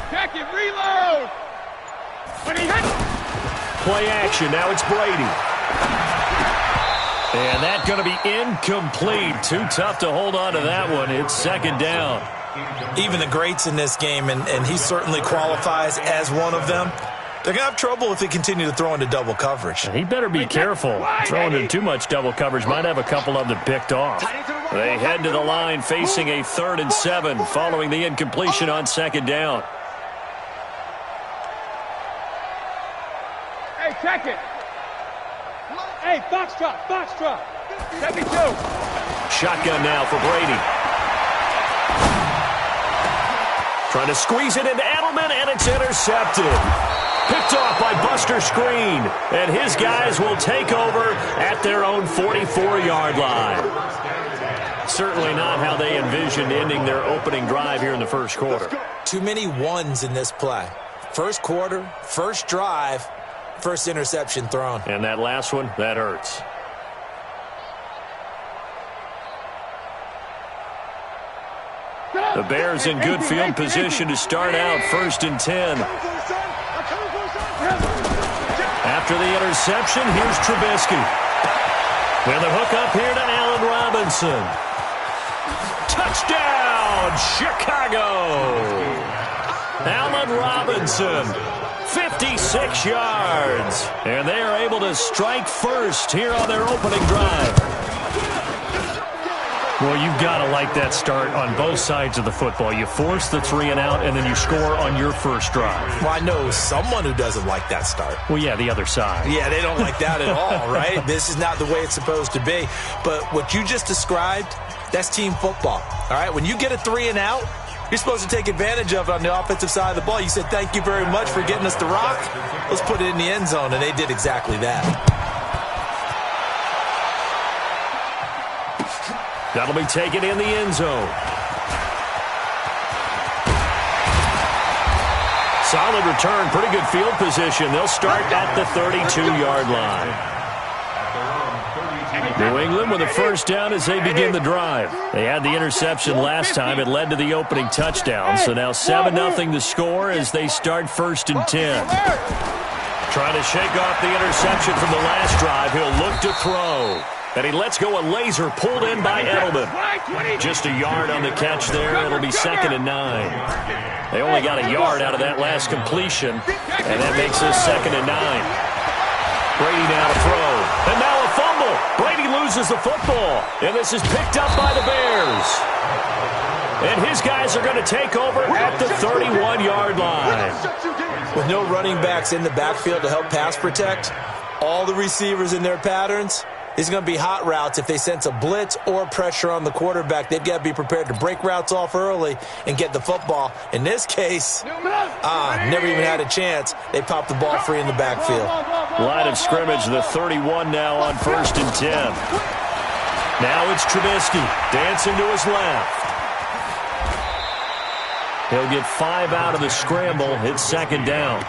Check it, reload. Play action, now it's Brady. And that's going to be incomplete. Too tough to hold on to that one. It's second down. Even the greats in this game, and he certainly qualifies as one of them, they're going to have trouble if they continue to throw into double coverage. He better be careful. Throwing in too much double coverage might have a couple of them picked off. They head to the line facing a 3rd and 7 following the incompletion on second down. Hey, check it. Hey, Foxtrot. Check it, too. Shotgun now for Brady. Trying to squeeze it into Edelman, and it's intercepted. Picked off by Buster Skrine, and his guys will take over at their own 44-yard line. Certainly not how they envisioned ending their opening drive here in the first quarter. Too many ones in this play. First quarter, first drive, first interception thrown. And that last one, that hurts. The Bears in good field position to start out 1st and 10. After the interception, here's Trubisky. With a hook up here to Allen Robinson. Touchdown, Chicago! Allen Robinson, 56 yards. And they are able to strike first here on their opening drive. Well, you've got to like that start on both sides of the football. You force the 3 and out, and then you score on your first drive. Well, I know someone who doesn't like that start. Well, yeah, the other side. Yeah, they don't like that at all, right? This is not the way it's supposed to be. But what you just described, that's team football, all right? When you get a 3 and out, you're supposed to take advantage of it on the offensive side of the ball. You said, thank you very much for getting us the rock. Let's put it in the end zone, and they did exactly that. That'll be taken in the end zone. Solid return, pretty good field position. They'll start at the 32-yard line. New England with a first down as they begin the drive. They had the interception last time. It led to the opening touchdown. So now 7-0 the score as they start 1st and 10. Trying to shake off the interception from the last drive. He'll look to throw. And he lets go a laser pulled in by Edelman. Just a yard on the catch there. It'll be 2nd and 9. They only got a yard out of that last completion. And that makes us 2nd and 9. Brady now to throw. And now a fumble. Brady loses the football. And this is picked up by the Bears. And his guys are going to take over at the 31-yard line. With no running backs in the backfield to help pass protect, all the receivers in their patterns, it's going to be hot routes if they sense a blitz or pressure on the quarterback. They've got to be prepared to break routes off early and get the football. In this case, never even had a chance. They popped the ball free in the backfield. Line of scrimmage, the 31 now on 1st and 10. Now it's Trubisky dancing to his left. He'll get 5 out of the scramble. It's 2nd down.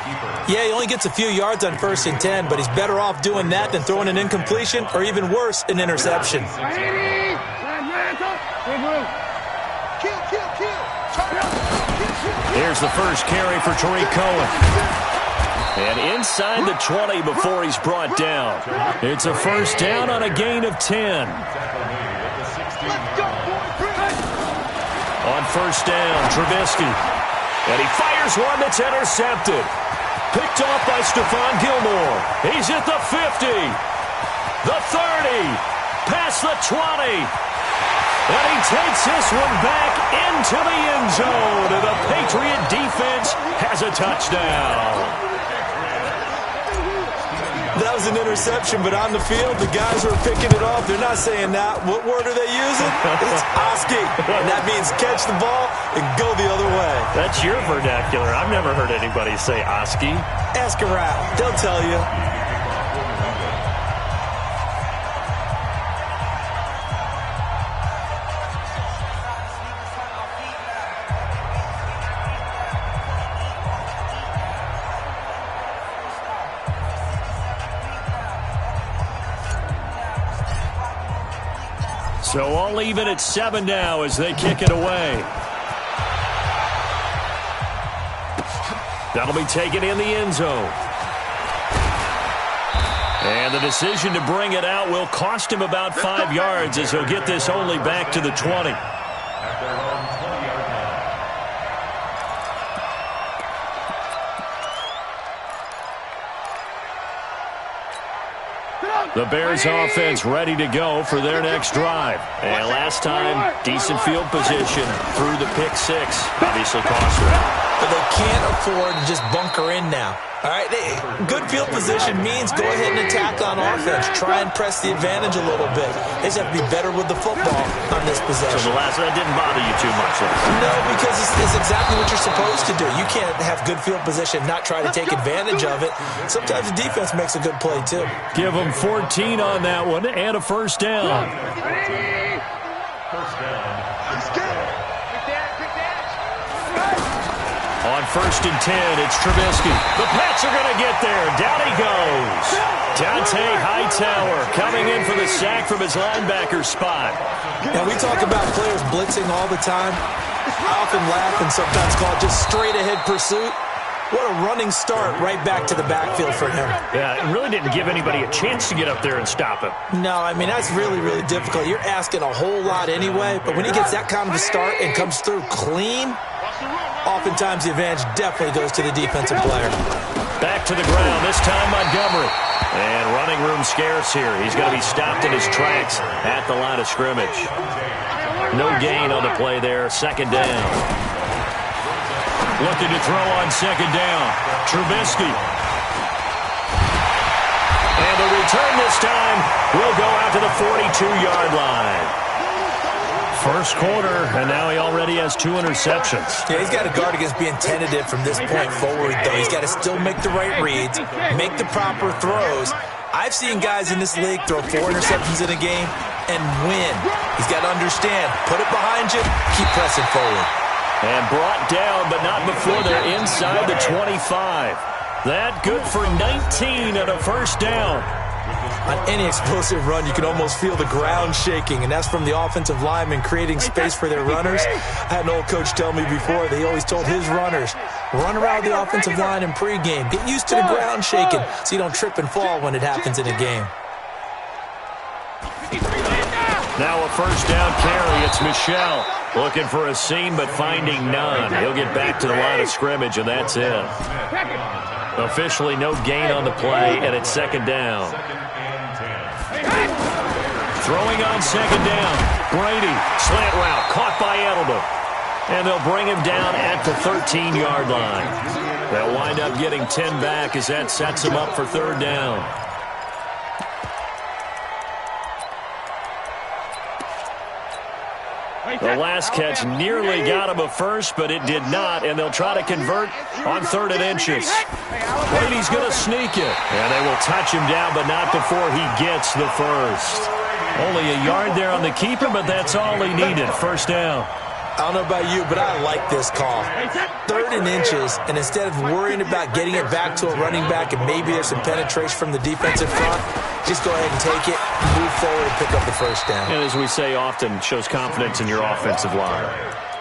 Yeah, he only gets a few yards on 1st and 10, but he's better off doing that than throwing an incompletion or even worse, an interception. Here's the first carry for Tariq Cohen. And inside the 20 before he's brought down. It's a first down on a gain of 10. On 1st down, Trubisky. And he fires one that's intercepted. Picked off by Stephon Gilmore. He's at the 50. The 30. Past the 20. And he takes this one back into the end zone. And the Patriot defense has a touchdown. That was an interception, but on the field, the guys who are picking it off, they're not saying that. What word are they using? It's Oski. And that means catch the ball and go the other way. That's your vernacular. I've never heard anybody say Oski. Ask around. They'll tell you. So all even at 7 now as they kick it away. That'll be taken in the end zone. And the decision to bring it out will cost him about 5 yards as he'll get this only back to the 20. The Bears offense ready to go for their next drive. And last time, decent field position through the pick six. Obviously cost them. But they can't afford to just bunker in now. All right, good field position means go ahead and attack on offense. Try and press the advantage a little bit. They just have to be better with the football on this possession. So that didn't bother you too much? No, because it's exactly what you're supposed to do. You can't have good field position, not try to take advantage of it. Sometimes the defense makes a good play, too. Give them 14 on that one and a first down. First down. On 1st and 10, it's Trubisky. The Pats are going to get there. Down he goes. Dante Hightower coming in for the sack from his linebacker spot. Now, we talk about players blitzing all the time. I often laugh and sometimes call it just straight-ahead pursuit. What a running start right back to the backfield for him. Yeah, it really didn't give anybody a chance to get up there and stop him. No, I mean, that's really, really difficult. You're asking a whole lot anyway, but when he gets that kind of a start and comes through clean, oftentimes the advantage definitely goes to the defensive player. Back to the ground, this time Montgomery. And running room scarce here. He's going to be stopped in his tracks at the line of scrimmage. No gain on the play there, 2nd down. Looking to throw on 2nd down. Trubisky. And the return this time will go out to the 42-yard line. First quarter, and now he already has 2 interceptions. Yeah, he's got to guard against being tentative from this point forward, though. He's got to still make the right reads, make the proper throws. I've seen guys in this league throw 4 interceptions in a game and win. He's got to understand, put it behind you, keep pressing forward. And brought down, but not before they're inside the 25. That good for 19 and a first down. On any explosive run, you can almost feel the ground shaking, and that's from the offensive linemen creating space for their runners. I had an old coach tell me before, they always told his runners, run around the offensive line in pregame. Get used to the ground shaking so you don't trip and fall when it happens in a game. Now a first down carry. It's Michel looking for a seam but finding none. He'll get back to the line of scrimmage, and that's it. Officially no gain on the play, and it's 2nd down. Throwing on 2nd down. Brady, slant route, caught by Edelman. And they'll bring him down at the 13-yard line. They'll wind up getting 10 back as that sets him up for 3rd down. The last catch nearly got him a first, but it did not, and they'll try to convert on 3rd and inches. Brady's going to sneak it, and they will touch him down, but not before he gets the first. Only a yard there on the keeper, but that's all he needed. First down. I don't know about you, but I like this call. 3rd and inches, and instead of worrying about getting it back to a running back and maybe there's some penetration from the defensive front, just go ahead and take it, move forward, and pick up the first down. And as we say often, shows confidence in your offensive line.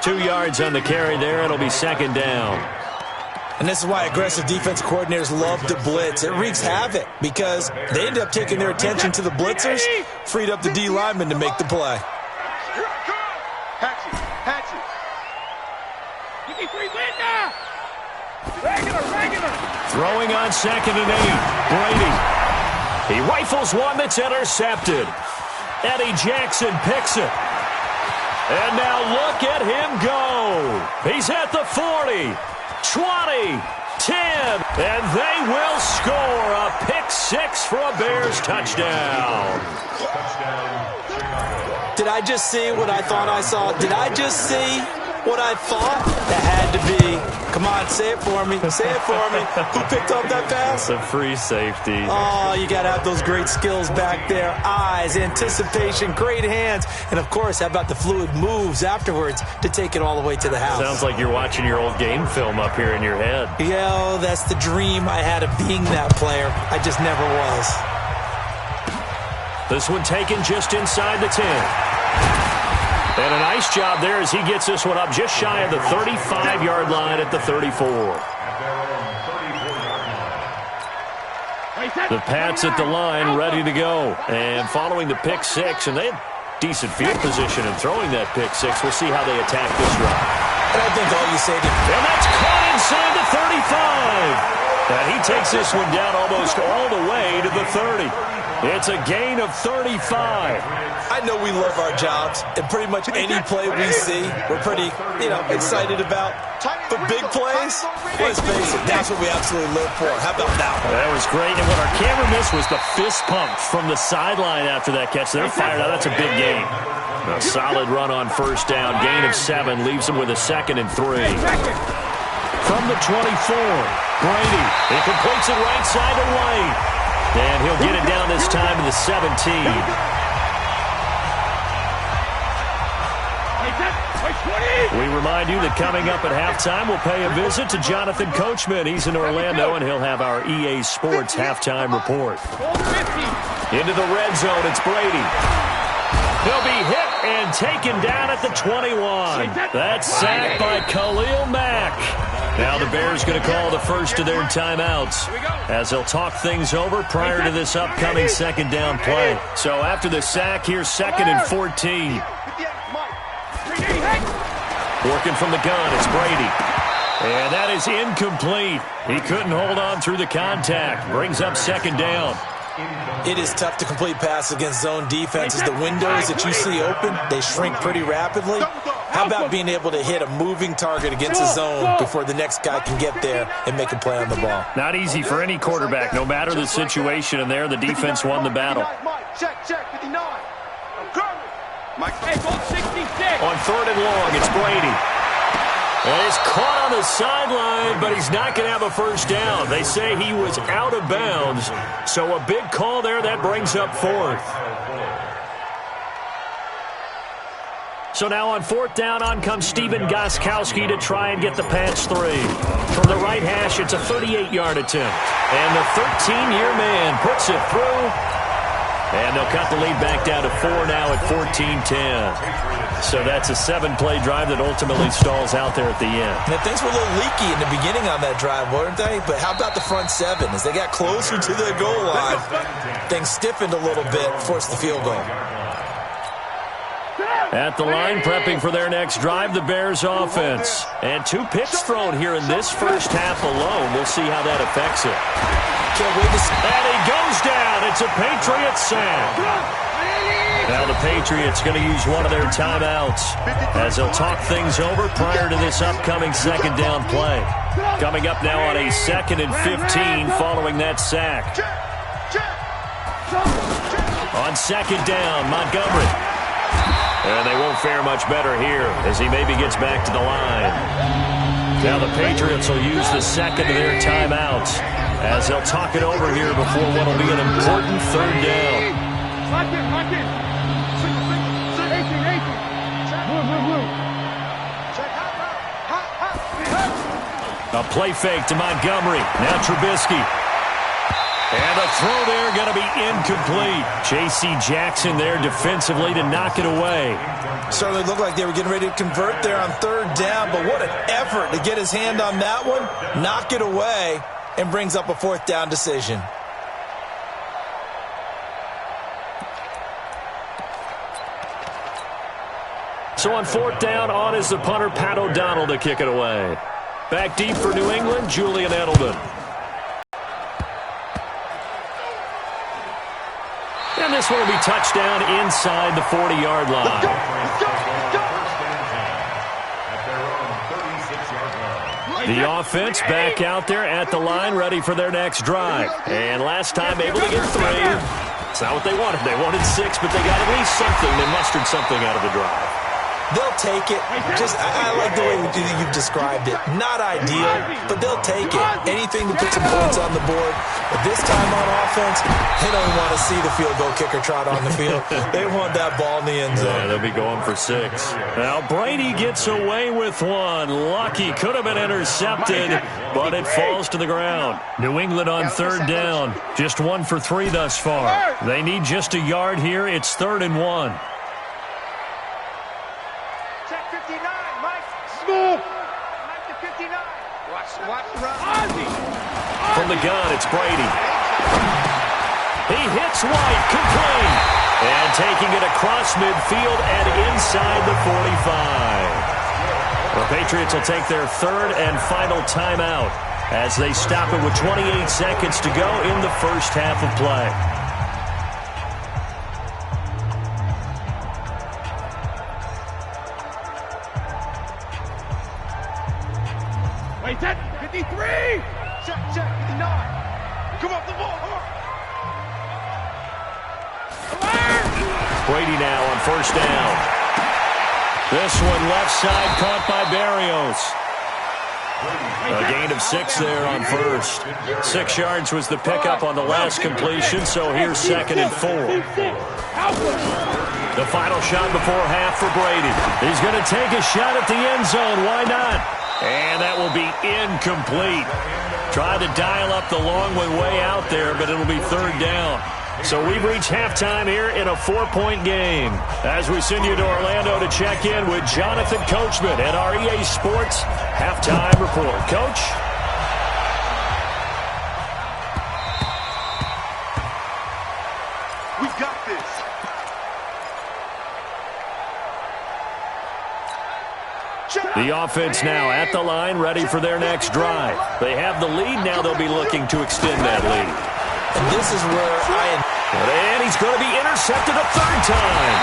2 yards on the carry there. It'll be 2nd down. And this is why aggressive defense coordinators love to blitz. It wreaks havoc because they end up taking their attention to the blitzers, freed up the D lineman to make the play. Throwing on 2nd and 8. Brady. He rifles one that's intercepted. Eddie Jackson picks it. And now look at him go. He's at the 40, 20, 10, and they will score a pick 6 for a Bears touchdown. Did I just see what I thought I saw? Did I just see what I thought? That had to be. Come on, say it for me. Say it for me. Who picked up that pass? The free safety. Oh, you got to have those great skills back there. Eyes, anticipation, great hands. And, of course, how about the fluid moves afterwards to take it all the way to the house? Sounds like you're watching your old game film up here in your head. Yeah, that's the dream I had of being that player. I just never was. This one taken just inside the 10. And a nice job there as he gets this one up just shy of the 35-yard line at the 34. The Pats at the line, ready to go. And following the pick six, and they had decent field position in throwing that pick six. We'll see how they attack this run. And I think all you say to... And that's caught inside the 35. And he takes this one down almost all the way to the 30. It's a gain of 35. I know we love our jobs, and pretty much any play we see, we're pretty, excited about. But big plays, let's face it, that's what we absolutely live for. How about that one? That was great, and what our camera missed was the fist pump from the sideline after that catch. They're fired out. That's a big gain. A solid run on first down. Gain of 7 leaves him with a 2nd and 3. From the 24, Brady. He completes it right side to White. And he'll get it down this time to the 17. We remind you that coming up at halftime, we'll pay a visit to Jonathan Coachman. He's in Orlando, and he'll have our EA Sports halftime report. Into the red zone, it's Brady. He'll be hit and taken down at the 21. That's sacked by Khalil Mack. Now the Bears going to call the first of their timeouts as they'll talk things over prior to this upcoming second down play. So after the sack, here's 2nd and 14. Working from the gun, it's Brady. And that is incomplete. He couldn't hold on through the contact. Brings up 2nd down. It is tough to complete passes against zone defenses. The windows that you see open, they shrink pretty rapidly. How about being able to hit a moving target against a zone before the next guy can get there and make a play on the ball? Not easy for any quarterback, no matter the situation. And there, the defense won the battle. Check, 59. On 3rd and long, it's Brady. Well, he's caught on the sideline, but he's not going to have a first down. They say he was out of bounds, so a big call there. That brings up 4th. So now on 4th down, on comes Stephen Gostkowski to try and get the Pats 3. From the right hash, it's a 38-yard attempt. And the 13-year man puts it through. And they'll cut the lead back down to 4 now at 14-10. So that's a 7-play drive that ultimately stalls out there at the end. And things were a little leaky in the beginning on that drive, weren't they? But how about the front 7? As they got closer to the goal line, things stiffened a little bit, forced the field goal. At the line, prepping for their next drive, the Bears offense. And 2 picks thrown here in this first half alone. We'll see how that affects it. Can't wait to see. And he goes down. It's a Patriots sack. Now the Patriots going to use one of their timeouts as they'll talk things over prior to this upcoming second down play. Coming up now on a 2nd and 15 following that sack. On 2nd down, Montgomery. And they won't fare much better here as he maybe gets back to the line. Now the Patriots will use the 2nd of their timeouts as they'll talk it over here before what will be an important 3rd down. A play fake to Montgomery. Now Trubisky. And the throw there going to be incomplete. J.C. Jackson there defensively to knock it away. Certainly looked like they were getting ready to convert there on 3rd down, but what an effort to get his hand on that one, knock it away, and brings up a 4th down decision. So on 4th down, on is the punter, Pat O'Donnell, to kick it away. Back deep for New England, Julian Edelman. And this one will be touchdown inside the 40-yard line. The offense back out there at the line, ready for their next drive. And last time able to get 3. It's not what they wanted. They wanted 6, but they got at least something. They mustered something out of the drive. They'll take it. I like the way you've described it. Not ideal, but they'll take it. Anything to put some points on the board. But this time on offense, they don't want to see the field goal kicker trot on the field. They want that ball in the end zone. Yeah, they'll be going for 6. Now Brady gets away with one. Lucky, could have been intercepted, but it falls to the ground. New England on 3rd down. Just 1 for 3 thus far. They need just a yard here. It's 3rd and 1. From the gun, it's Brady. He hits White, complete. And taking it across midfield and inside the 45. The Patriots will take their third and final timeout as they stop it with 28 seconds to go in the first half of play. Wait, that 53! Check, 59. Come up the ball, come on. Brady now on first down. This one left side caught by Barrios. A gain of 6 there on first. 6 yards was the pickup on the last completion, so here's 2nd and 4. The final shot before half for Brady. He's going to take a shot at the end zone. Why not? And that will be incomplete. Tried to dial up the long one way out there, but it'll be 3rd down. So we've reached halftime here in a 4-point game. As we send you to Orlando to check in with Jonathan Coachman at our EA Sports Halftime Report. Coach? We got this. The offense now at the line, ready for their next drive. They have the lead. Now they'll be looking to extend that lead. And this is where And he's going to be intercepted a 3rd time.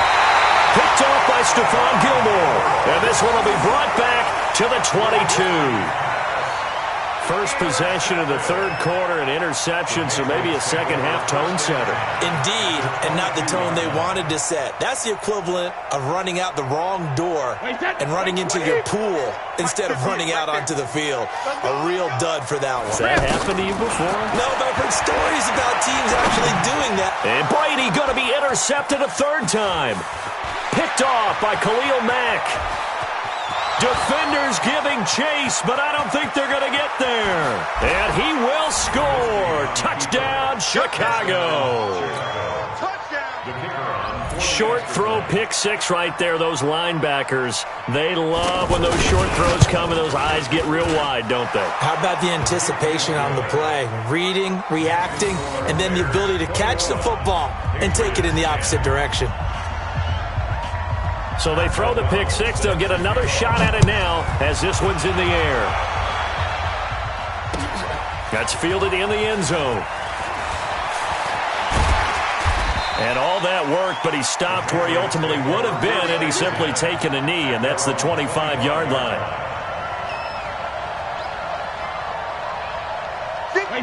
Picked off by Stephon Gilmore. And this one will be brought back to the 22. First possession of the 3rd quarter, an interception, so maybe a second-half tone setter. Indeed, and not the tone they wanted to set. That's the equivalent of running out the wrong door and running into your pool instead of running out onto the field. A real dud for that one. Has that happened to you before? No, but I've heard stories about teams actually doing that. And Brady going to be intercepted a 3rd time. Picked off by Khalil Mack. Defenders giving chase, but I don't think they're going to get there. And he will score. Touchdown, Chicago. Short throw, pick 6 right there. Those linebackers, they love when those short throws come and those eyes get real wide, don't they? How about the anticipation on the play? Reading, reacting, and then the ability to catch the football and take it in the opposite direction. So they throw the pick 6. They'll get another shot at it now as this one's in the air. That's fielded in the end zone. And all that work, but he stopped where he ultimately would have been, and he's simply taken a knee, and that's the 25-yard line.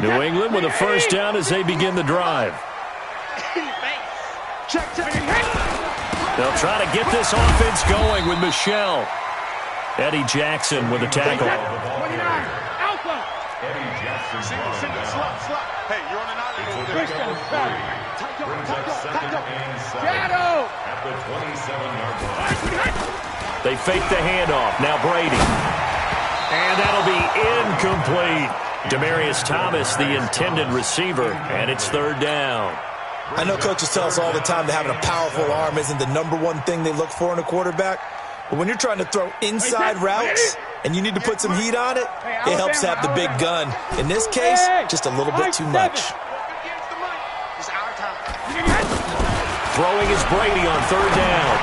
New England with a first down as they begin the drive. They'll try to get this offense going with Michelle. Eddie Jackson with a tackle. Eddie Jackson. Hey, you're on an island. Shadow. At the 27-yard line. They fake the handoff. Now Brady. And that'll be incomplete. Demaryius Thomas, the intended receiver, and it's 3rd down. I know coaches tell us all the time that having a powerful arm isn't the #1 thing they look for in a quarterback. But when you're trying to throw inside routes and you need to put some heat on it, it helps to have the big gun. In this case, just a little bit too much. Throwing is Brady on 3rd down.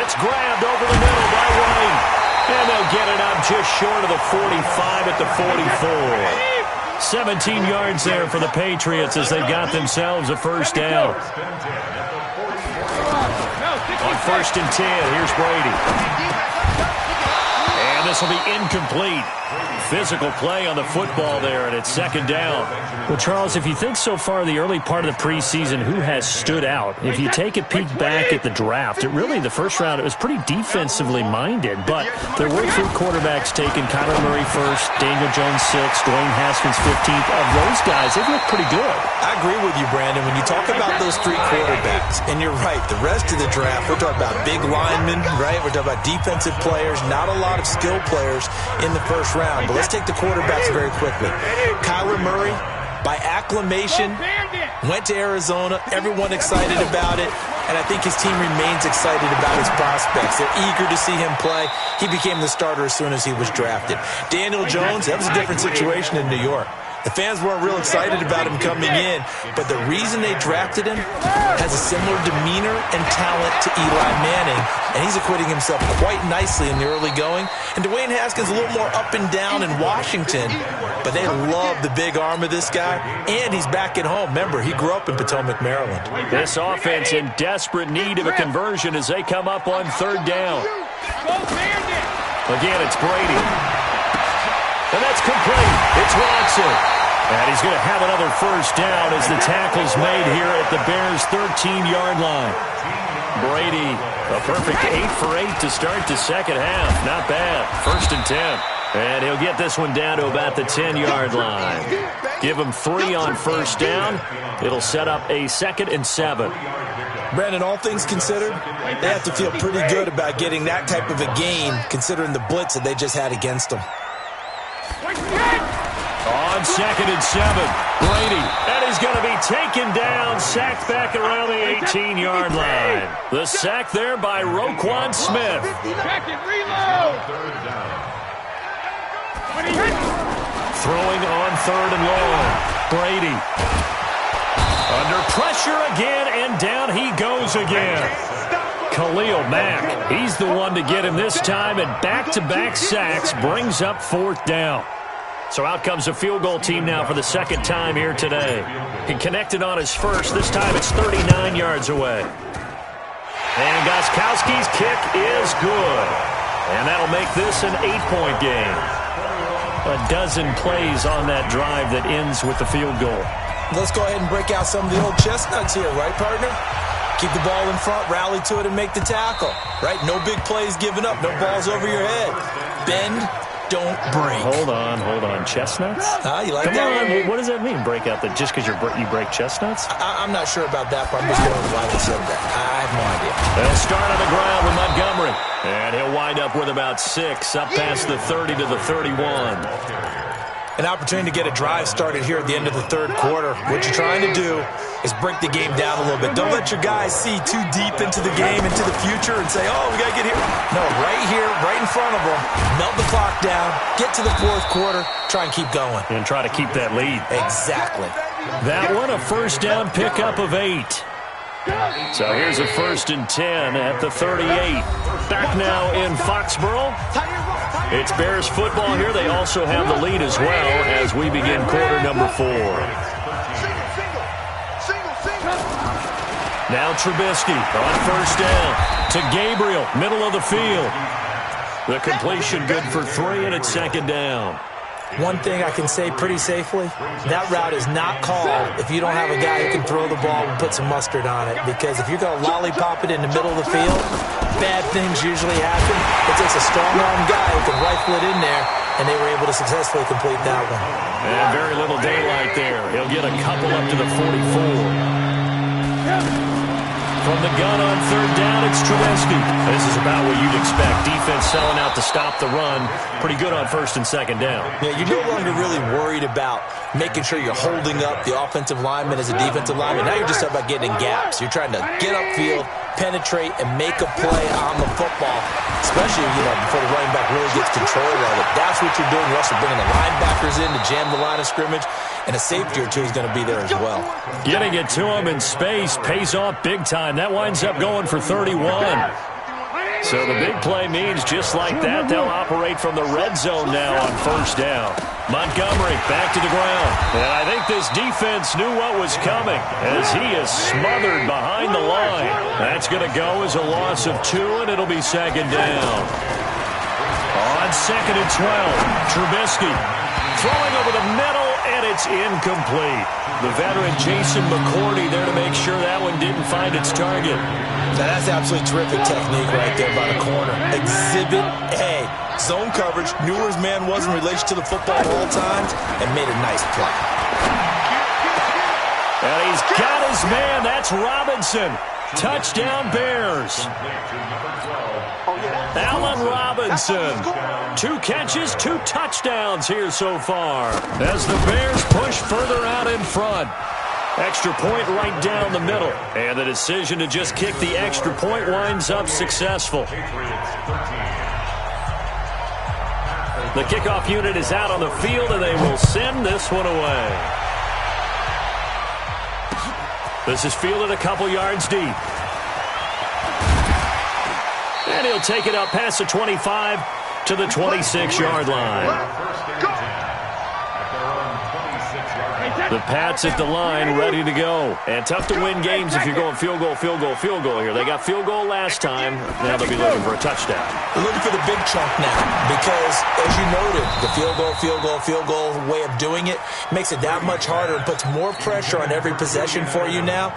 It's grabbed over the middle by White. And they'll get it up just short of the 45 at the 44. 17 yards there for the Patriots as they've got themselves a first down. On 1st and 10, here's Brady. And this will be incomplete. Physical play on the football there, and it's 2nd down. Well, Charles, if you think so far the early part of the preseason, who has stood out? If you take a peek back at the draft, the first round, it was pretty defensively minded, but there were 3 quarterbacks taken. Kyler Murray 1st, Daniel Jones 6th, Dwayne Haskins 15th. Of those guys, they've looked pretty good. I agree with you, Brandon. When you talk about those 3 quarterbacks, and you're right, the rest of the draft, we're talking about big linemen, right? We're talking about defensive players, not a lot of skill players in the first round. But let's take the quarterbacks very quickly. Kyler Murray, by acclamation, went to Arizona. Everyone excited about it. and I think his team remains excited about his prospects. They're eager to see him play. He became the starter as soon as he was drafted. Daniel Jones, that was a different situation in New York. The fans weren't real excited about him coming in, but the reason they drafted him has a similar demeanor and talent to Eli Manning, and he's acquitting himself quite nicely in the early going. And Dwayne Haskins a little more up and down in Washington, but they love the big arm of this guy, and he's back at home. Remember, he grew up in Potomac, Maryland. This offense in desperate need of a conversion as they come up on third down. Again, it's Brady. And that's complete. It's Watson. And he's going to have another first down as the tackle's made here at the Bears' 13-yard line. Brady, a perfect 8 for 8 to start the second half. Not bad. 1st and 10. And he'll get this one down to about the 10-yard line. Give him 3 on first down. It'll set up a 2nd and 7. Brandon, all things considered, they have to feel pretty good about getting that type of a gain considering the blitz that they just had against them. On 2nd and 7, Brady, and he's going to be taken down, sacked back around the 18-yard line. The sack there by Roquan Smith. Throwing on 3rd and long, Brady. Under pressure again, and down he goes again. Khalil Mack, he's the one to get him this time, and back-to-back sacks brings up 4th down. So out comes a field goal team now for the 2nd time here today. He connected on his first. This time it's 39 yards away. And Gostkowski's kick is good. And that'll make this an 8-point game. A dozen plays on that drive that ends with the field goal. Let's go ahead and break out some of the old chestnuts here, right, partner? Keep the ball in front, rally to it, and make the tackle, right? No big plays given up, no balls over your head. Bend, don't break. Hold on. Chestnuts? You like Come that on. one? What does that mean, break out? That just because you break chestnuts? I'm not sure about that, but I'm just going with why they said that. I have no idea. They'll start on the ground with Montgomery. And he'll wind up with about 6, up past the 30 to the 31. An opportunity to get a drive started here at the end of the 3rd quarter. What you're trying to do is break the game down a little bit. Don't let your guys see too deep into the game, into the future, and say, oh, we got to get here. No, right here, right in front of them. Melt the clock down, get to the 4th quarter, try and keep going. And try to keep that lead. Exactly. That one, a first down pickup of 8. So here's a 1st and 10 at the 38. Back now in Foxborough. It's Bears football here. They also have the lead as well as we begin quarter number 4. Now Trubisky on first down to Gabriel, middle of the field. The completion good for 3, and it's 2nd down. One thing I can say pretty safely, that route is not called if you don't have a guy who can throw the ball and put some mustard on it. Because if you're going to lollipop it in the middle of the field, bad things usually happen. It takes a strong-arm guy who can rifle it in there, and they were able to successfully complete that one. And very little daylight there. He'll get a couple up to the 44. From the gun on 3rd down, it's Trubisky. This is about what you'd expect. Defense selling out to stop the run. Pretty good on 1st and 2nd down. Yeah, you're no longer really worried about making sure you're holding up the offensive lineman as a defensive lineman. Now you're just about getting gaps. You're trying to get upfield, penetrate, and make a play on the football, especially, before the running back really gets control of it. That's what you're doing. You're also bringing the linebackers in to jam the line of scrimmage, and a safety or two is going to be there as well. Getting it to him in space pays off big time. That winds up going for 31. So the big play means just like that, they'll operate from the red zone now on first down. Montgomery back to the ground. And I think this defense knew what was coming as he is smothered behind the line. That's going to go as a loss of 2, and it'll be 2nd down. On 2nd and 12, Trubisky throwing over the middle, and it's incomplete. The veteran Jason McCourty there to make sure that one didn't find its target. Now that's absolutely terrific technique right there by the corner. Exhibit A. Zone coverage, knew where his man was in relation to the football at all times, and made a nice play. And he's got his man. That's Robinson. Touchdown Bears. Allen Robinson. 2 catches, 2 touchdowns here so far as the Bears push further out in front. Extra point right down the middle. And the decision to just kick the extra point winds up successful. The kickoff unit is out on the field, and they will send this one away. This is fielded a couple yards deep. And he'll take it up past the 25 to the 26-yard line. The Pats at the line, ready to go. And tough to win games if you're going field goal, field goal, field goal here. They got field goal last time. Now they'll be looking for a touchdown. They're looking for the big chunk now because, as you noted, the field goal way of doing it makes it that much harder and puts more pressure on every possession for you now.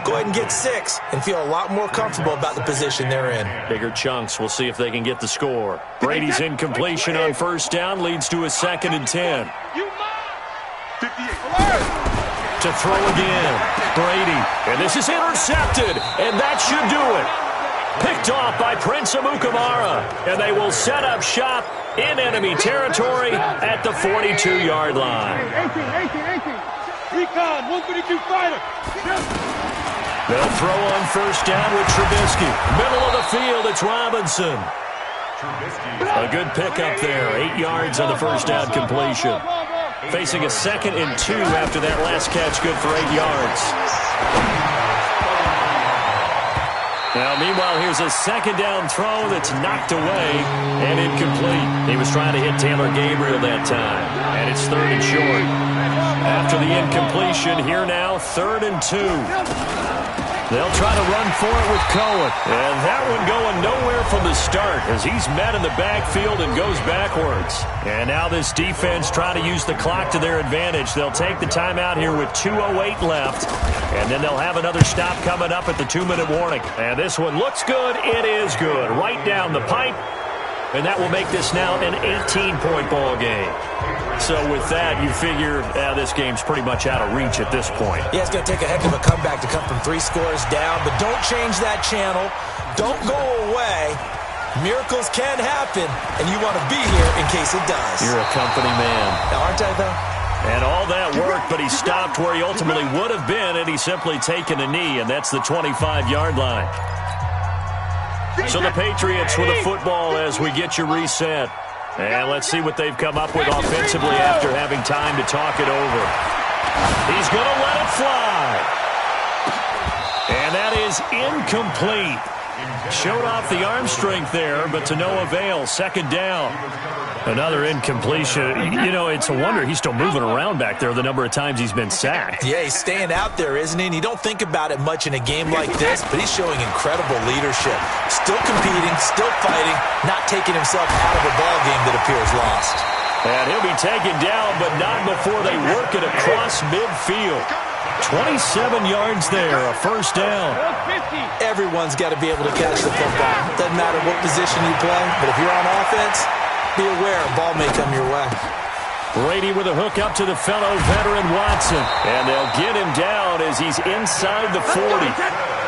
Go ahead and get 6 and feel a lot more comfortable about the position they're in. Bigger chunks. We'll see if they can get the score. Brady's incompletion on first down leads to a 2nd and 10. To throw again, Brady, and this is intercepted, and that should do it. Picked off by Prince Amukamara, and they will set up shop in enemy territory at the 42-yard line. 18. Recon, 132 fighter. They'll throw on first down with Trubisky. Middle of the field, it's Robinson. A good pickup there, 8 yards on the first down completion. Facing a 2nd and 2 after that last catch, good for 8 yards. Now, meanwhile, here's a 2nd down throw that's knocked away and incomplete. He was trying to hit Taylor Gabriel that time, and it's 3rd and short. After the incompletion, here now, 3rd and 2. They'll try to run for it with Cohen. And that one going nowhere from the start as he's met in the backfield and goes backwards. And now this defense trying to use the clock to their advantage. They'll take the timeout here with 2:08 left. And then they'll have another stop coming up at the 2-minute warning. And this one looks good. It is good. Right down the pipe. And that will make this now an 18-point ball game. So with that, you figure this game's pretty much out of reach at this point. Yeah, it's going to take a heck of a comeback to come from 3 scores down, but don't change that channel. Don't go away. Miracles can happen, and you want to be here in case it does. You're a company man. Aren't I, though? And all that work, but he stopped where he ultimately would have been, and he's simply taken a knee, and that's the 25-yard line. So the Patriots with a football as we get you reset. And let's see what they've come up with offensively after having time to talk it over. He's going to let it fly. And that is incomplete. Showed off the arm strength there, but to no avail. 2nd down. Another incompletion. You know, it's a wonder he's still moving around back there the number of times he's been sacked. Yeah, he's staying out there, isn't he? And you don't think about it much in a game like this, but he's showing incredible leadership. Still competing, still fighting, not taking himself out of a ball game that appears lost. And he'll be taken down, but not before they work it across midfield. 27 yards there, a first down. Everyone's got to be able to catch the football. Doesn't matter what position you play, but if you're on offense, be aware a ball may come your way. Brady with a hook up to the fellow veteran Watson. And they'll get him down as he's inside the 40.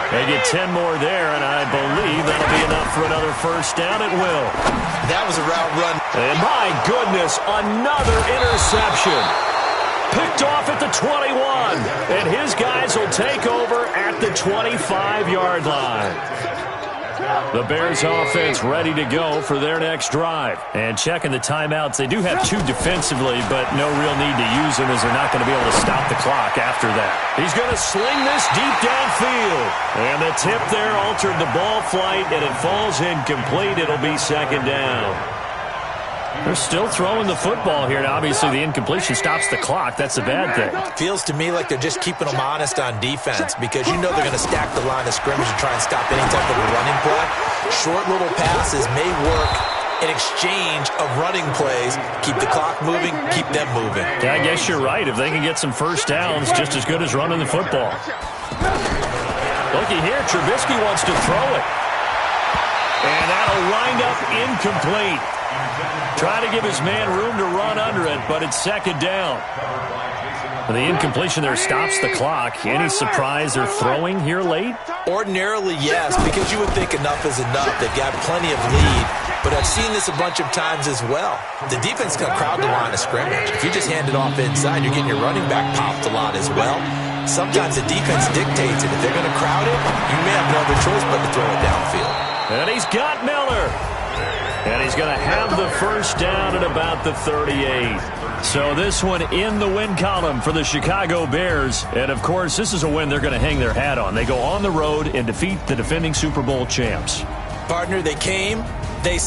They get 10 more there, and I believe that'll be enough for another first down. It will. That was a route run. And my goodness, another interception. Picked off at the 21. And his guys will take over at the 25-yard line. The Bears offense ready to go for their next drive. And checking the timeouts, they do have 2 defensively, but no real need to use them as they're not going to be able to stop the clock after that. He's going to sling this deep downfield. And the tip there altered the ball flight, and it falls incomplete. It'll be 2nd down. They're still throwing the football here. Now, obviously, the incompletion stops the clock. That's the bad thing. Feels to me like they're just keeping them honest on defense because you know they're going to stack the line of scrimmage and try and stop any type of a running play. Short little passes may work in exchange of running plays. Keep the clock moving, keep them moving. Yeah, I guess you're right. If they can get some first downs, just as good as running the football. Looky here, Trubisky wants to throw it. And that'll wind up incomplete. Trying to give his man room to run under it, but it's 2nd down. The incompletion there stops the clock. Any surprise they're throwing here late? Ordinarily, yes, because you would think enough is enough. They've got plenty of lead, but I've seen this a bunch of times as well. The defense can crowd the line of scrimmage. If you just hand it off inside, you're getting your running back popped a lot as well. sometimes the defense dictates it. If they're going to crowd it, you may have no other choice but to throw it downfield. And he's got Miller. And he's going to have the first down at about the 38. So this one in the win column for the Chicago Bears. And, of course, this is a win they're going to hang their hat on. They go on the road and defeat the defending Super Bowl champs. Partner, they came, they